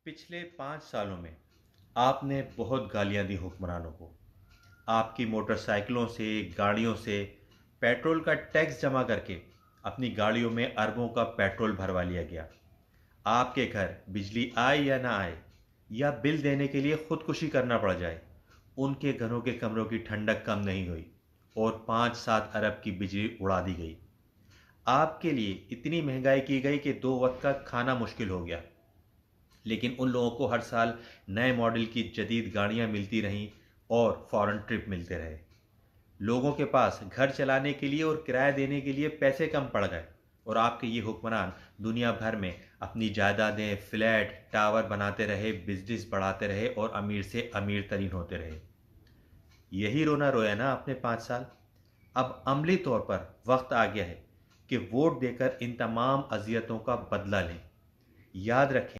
पिछले 5 सालों में आपने बहुत गालियां दी हुक्मरानों को। आपकी मोटरसाइकिलों से, गाड़ियों से पेट्रोल का टैक्स जमा करके अपनी गाड़ियों में अरबों का पेट्रोल भरवा लिया गया। आपके घर बिजली आए या ना आए, या बिल देने के लिए खुदकुशी करना पड़ जाए, उनके घरों के कमरों की ठंडक कम नहीं हुई और 5-7 अरब की बिजली उड़ा दी गई। आपके लिए इतनी महंगाई की गई कि 2 वक्त का खाना मुश्किल हो गया। लेकिन उन लोगों को हर साल नए मॉडल की जदीद गाड़ियां मिलती रहीं और फॉरेन ट्रिप मिलते रहे। लोगों के पास घर चलाने के लिए और किराया देने के लिए पैसे कम पड़ गए, और आपके ये हुक्मरान दुनिया भर में अपनी जायदादें, फ्लैट, टावर बनाते रहे, बिजनेस बढ़ाते रहे और अमीर से अमीर तरीन होते रहे। यही रोना रोया ना आपने 5 साल। अब अमली तौर पर वक्त आ गया है कि वोट देकर इन तमाम अजियतों का बदला लें। याद रखें,